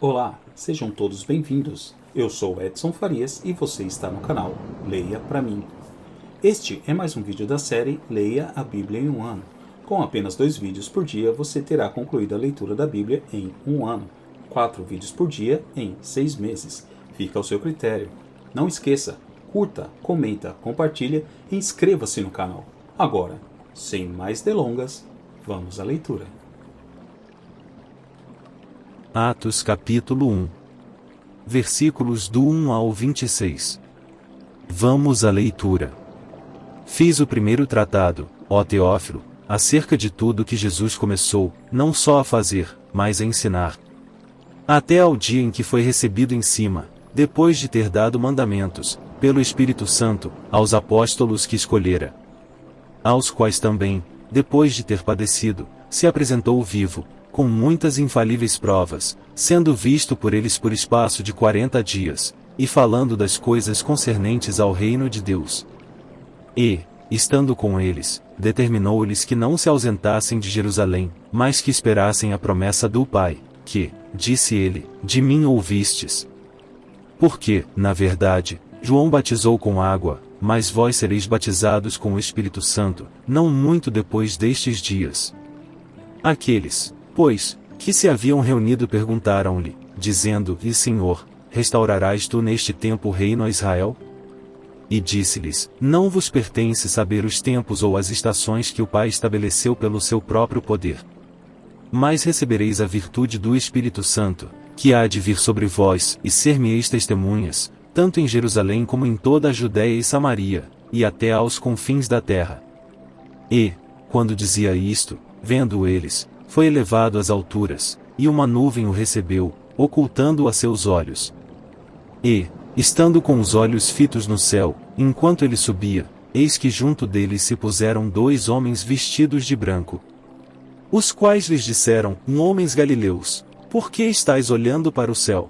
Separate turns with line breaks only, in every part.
Olá, sejam todos bem-vindos. Eu sou Edson Farias e você está no canal Leia Pra Mim. Este é mais um vídeo da série Leia a Bíblia em um ano. Com apenas 2 vídeos por dia, você terá concluído a leitura da Bíblia em um ano. 4 vídeos por dia em 6 meses. Fica ao seu critério. Não esqueça, curta, comenta, compartilha e inscreva-se no canal. Agora, sem mais delongas, vamos à leitura.
Atos capítulo 1. Versículos do 1 ao 26. Vamos à leitura. Fiz o primeiro tratado, ó Teófilo, acerca de tudo que Jesus começou, não só a fazer, mas a ensinar. Até ao dia em que foi recebido em cima, depois de ter dado mandamentos, pelo Espírito Santo, aos apóstolos que escolhera. Aos quais também, depois de ter padecido, se apresentou vivo, com muitas infalíveis provas, sendo visto por eles por espaço de 40 dias, e falando das coisas concernentes ao reino de Deus. E, estando com eles, determinou-lhes que não se ausentassem de Jerusalém, mas que esperassem a promessa do Pai, que, disse ele, de mim ouvistes. Porque, na verdade, João batizou com água, mas vós sereis batizados com o Espírito Santo, não muito depois destes dias. Aqueles, pois, que se haviam reunido perguntaram-lhe, dizendo: E Senhor, restaurarás tu neste tempo o reino a Israel? E disse-lhes: Não vos pertence saber os tempos ou as estações que o Pai estabeleceu pelo seu próprio poder. Mas recebereis a virtude do Espírito Santo, que há de vir sobre vós, e ser-me-eis testemunhas, tanto em Jerusalém como em toda a Judéia e Samaria, e até aos confins da terra. E, quando dizia isto, vendo eles, foi elevado às alturas, e uma nuvem o recebeu, ocultando-o a seus olhos. E, estando com os olhos fitos no céu, enquanto ele subia, eis que junto dele se puseram 2 homens vestidos de branco. Os quais lhes disseram: Homens galileus, por que estáis olhando para o céu?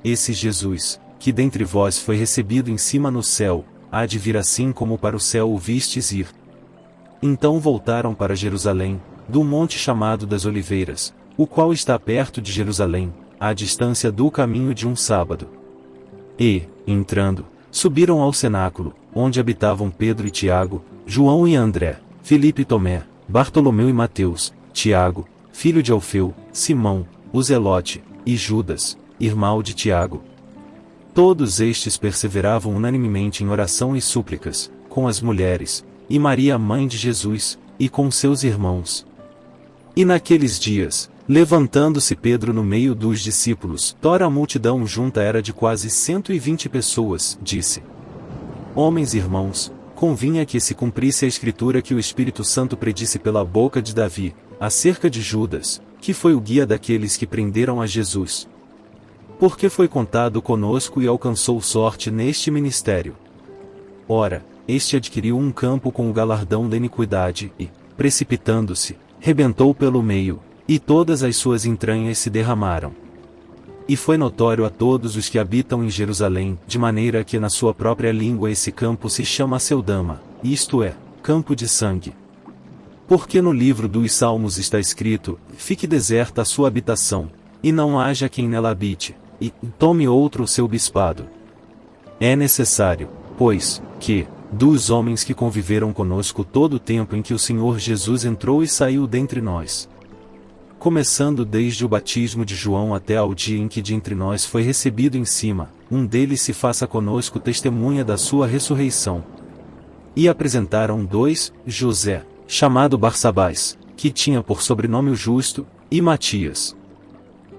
Esse Jesus, que dentre vós foi recebido em cima no céu, há de vir assim como para o céu o vistes ir. Então voltaram para Jerusalém, do monte chamado das Oliveiras, o qual está perto de Jerusalém, à distância do caminho de um sábado. E, entrando, subiram ao cenáculo, onde habitavam Pedro e Tiago, João e André, Filipe e Tomé, Bartolomeu e Mateus, Tiago, filho de Alfeu, Simão, o Zelote, e Judas, irmão de Tiago. Todos estes perseveravam unanimemente em oração e súplicas, com as mulheres, e Maria mãe de Jesus, e com seus irmãos. E naqueles dias, levantando-se Pedro no meio dos discípulos, ora a multidão junta era de quase 120 pessoas, disse: Homens e irmãos, convinha que se cumprisse a escritura que o Espírito Santo predisse pela boca de Davi, acerca de Judas, que foi o guia daqueles que prenderam a Jesus. Porque foi contado conosco e alcançou sorte neste ministério. Ora, este adquiriu um campo com o galardão da iniquidade e, precipitando-se, rebentou pelo meio, e todas as suas entranhas se derramaram. E foi notório a todos os que habitam em Jerusalém, de maneira que na sua própria língua esse campo se chama Aceldama, isto é, campo de sangue. Porque no livro dos Salmos está escrito: Fique deserta a sua habitação, e não haja quem nela habite, e tome outro o seu bispado. É necessário, pois, que, dos homens que conviveram conosco todo o tempo em que o Senhor Jesus entrou e saiu dentre nós, começando desde o batismo de João até ao dia em que de entre nós foi recebido em cima, um deles se faça conosco testemunha da sua ressurreição. E apresentaram 2, José, chamado Barsabás, que tinha por sobrenome o Justo, e Matias.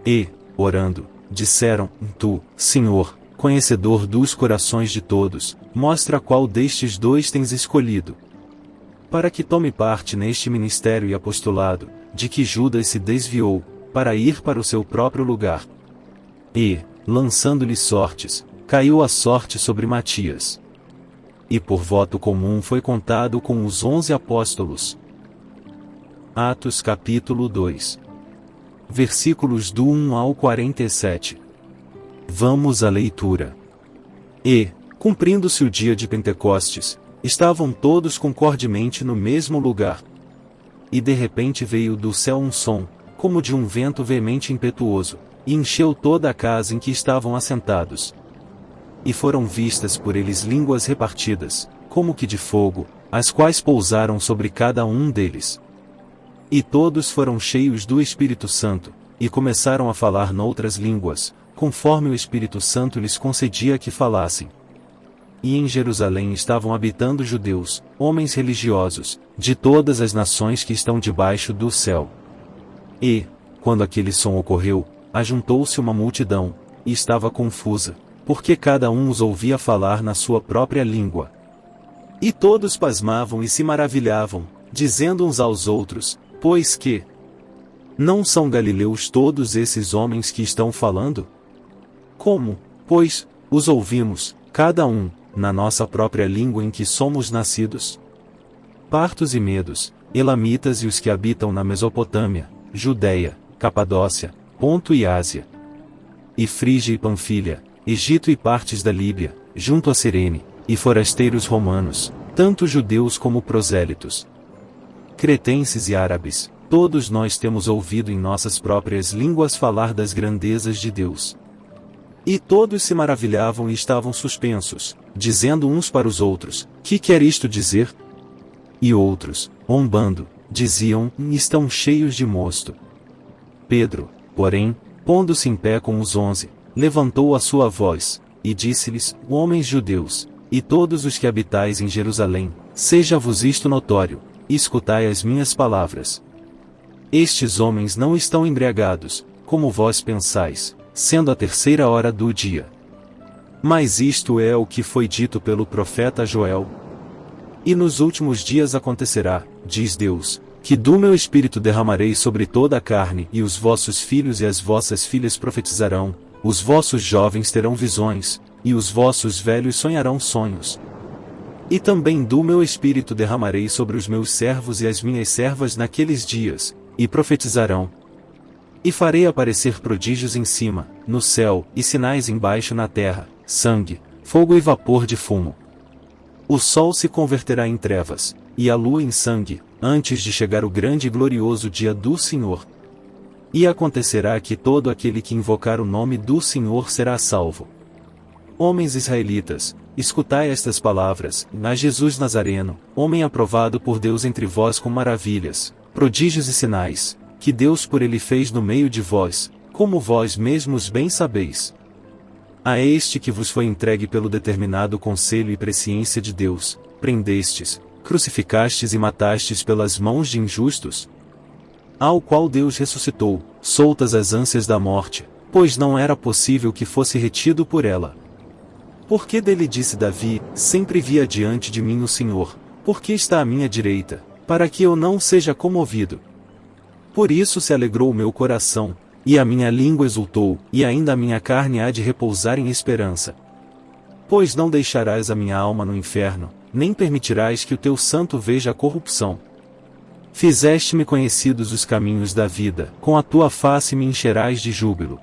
E, orando, disseram: Tu, Senhor, conhecedor dos corações de todos, mostra qual destes 2 tens escolhido, para que tome parte neste ministério e apostolado, de que Judas se desviou, para ir para o seu próprio lugar. E, lançando-lhe sortes, caiu a sorte sobre Matias. E por voto comum foi contado com os 11 apóstolos. Atos capítulo 2. Versículos do 1 ao 47. Vamos à leitura. E, cumprindo-se o dia de Pentecostes, estavam todos concordemente no mesmo lugar. E de repente veio do céu um som, como de um vento veemente e impetuoso, e encheu toda a casa em que estavam assentados. E foram vistas por eles línguas repartidas, como que de fogo, as quais pousaram sobre cada um deles. E todos foram cheios do Espírito Santo, e começaram a falar noutras línguas, conforme o Espírito Santo lhes concedia que falassem. E em Jerusalém estavam habitando judeus, homens religiosos, de todas as nações que estão debaixo do céu. E, quando aquele som ocorreu, ajuntou-se uma multidão, e estava confusa, porque cada um os ouvia falar na sua própria língua. E todos pasmavam e se maravilhavam, dizendo uns aos outros, pois que não são galileus todos esses homens que estão falando? Como, pois, os ouvimos, cada um, na nossa própria língua em que somos nascidos? Partos e medos, elamitas e os que habitam na Mesopotâmia, Judeia, Capadócia, Ponto e Ásia, e Frígia e Panfilha, Egito e partes da Líbia, junto a Cirene, e forasteiros romanos, tanto judeus como prosélitos, cretenses e árabes, todos nós temos ouvido em nossas próprias línguas falar das grandezas de Deus. E todos se maravilhavam e estavam suspensos, dizendo uns para os outros, que quer isto dizer? E outros, zombando, diziam, estão cheios de mosto. Pedro, porém, pondo-se em pé com os 11, levantou a sua voz, e disse-lhes, homens judeus, e todos os que habitais em Jerusalém, seja-vos isto notório, e escutai as minhas palavras. Estes homens não estão embriagados, como vós pensais, sendo a 3ª hora do dia. Mas isto é o que foi dito pelo profeta Joel. E nos últimos dias acontecerá, diz Deus, que do meu espírito derramarei sobre toda a carne, e os vossos filhos e as vossas filhas profetizarão, os vossos jovens terão visões, e os vossos velhos sonharão sonhos. E também do meu espírito derramarei sobre os meus servos e as minhas servas naqueles dias, e profetizarão. E farei aparecer prodígios em cima, no céu, e sinais embaixo na terra, sangue, fogo e vapor de fumo. O sol se converterá em trevas, e a lua em sangue, antes de chegar o grande e glorioso dia do Senhor. E acontecerá que todo aquele que invocar o nome do Senhor será salvo. Homens israelitas, escutai estas palavras, a Jesus Nazareno, homem aprovado por Deus entre vós com maravilhas, prodígios e sinais, que Deus por ele fez no meio de vós, como vós mesmos bem sabeis. A este que vos foi entregue pelo determinado conselho e presciência de Deus, prendestes, crucificastes e matastes pelas mãos de injustos? Ao qual Deus ressuscitou, soltas as ânsias da morte, pois não era possível que fosse retido por ela. Porque dele disse Davi, sempre vi adiante de mim o Senhor, porque está à minha direita, para que eu não seja comovido. Por isso se alegrou o meu coração, e a minha língua exultou, e ainda a minha carne há de repousar em esperança. Pois não deixarás a minha alma no inferno, nem permitirás que o teu santo veja a corrupção. Fizeste-me conhecidos os caminhos da vida, com a tua face me encherás de júbilo.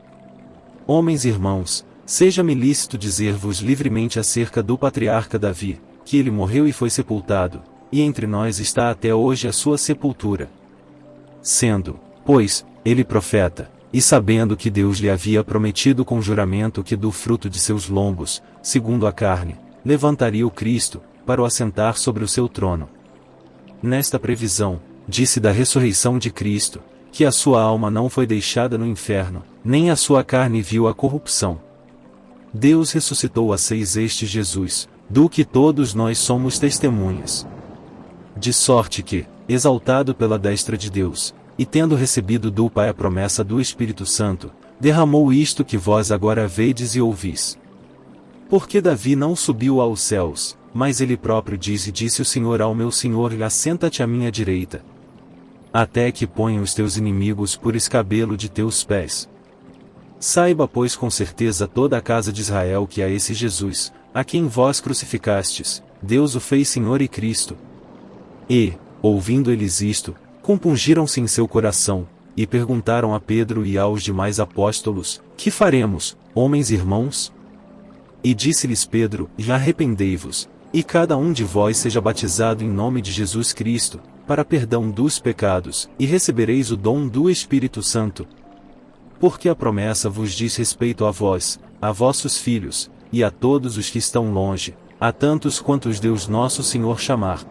Homens e irmãos, seja-me lícito dizer-vos livremente acerca do patriarca Davi, que ele morreu e foi sepultado, e entre nós está até hoje a sua sepultura. Sendo, pois, ele profeta, e sabendo que Deus lhe havia prometido com juramento que do fruto de seus lombos, segundo a carne, levantaria o Cristo, para o assentar sobre o seu trono. Nesta previsão, disse da ressurreição de Cristo, que a sua alma não foi deixada no inferno, nem a sua carne viu a corrupção. Deus ressuscitou a 6 este Jesus, do que todos nós somos testemunhas. De sorte que, exaltado pela destra de Deus, e tendo recebido do Pai a promessa do Espírito Santo, derramou isto que vós agora vedes e ouvis. Porque Davi não subiu aos céus, mas ele próprio disse o Senhor ao meu Senhor, assenta-te à minha direita, até que ponha os teus inimigos por escabelo de teus pés. Saiba pois com certeza toda a casa de Israel que a esse Jesus, a quem vós crucificastes, Deus o fez Senhor e Cristo. E, ouvindo eles isto, compungiram-se em seu coração, e perguntaram a Pedro e aos demais apóstolos, que faremos, homens e irmãos? E disse-lhes Pedro, arrependei-vos, e cada um de vós seja batizado em nome de Jesus Cristo, para perdão dos pecados, e recebereis o dom do Espírito Santo. porque a promessa vos diz respeito a vós, a vossos filhos, e a todos os que estão longe, a tantos quantos Deus nosso Senhor chamar.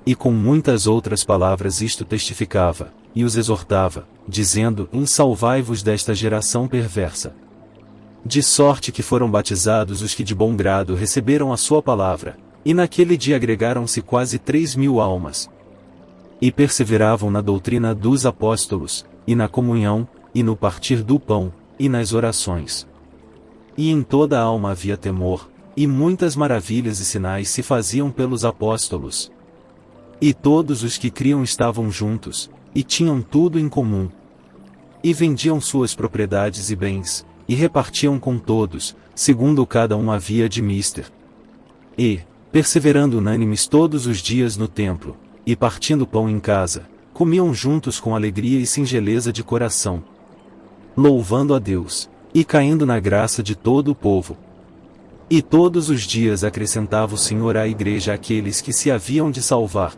E com muitas outras palavras isto testificava, e os exortava, dizendo: Salvai-vos desta geração perversa. De sorte que foram batizados os que de bom grado receberam a sua palavra, e naquele dia agregaram-se quase 3.000 almas. E perseveravam na doutrina dos apóstolos, e na comunhão, e no partir do pão, e nas orações. E em toda a alma havia temor, e muitas maravilhas e sinais se faziam pelos apóstolos. E todos os que criam estavam juntos, e tinham tudo em comum. E vendiam suas propriedades e bens, e repartiam com todos, segundo cada um havia de mister. E, perseverando unânimes todos os dias no templo, e partindo pão em casa, comiam juntos com alegria e singeleza de coração, louvando a Deus, e caindo na graça de todo o povo. E todos os dias acrescentava o Senhor à igreja aqueles que se haviam de salvar.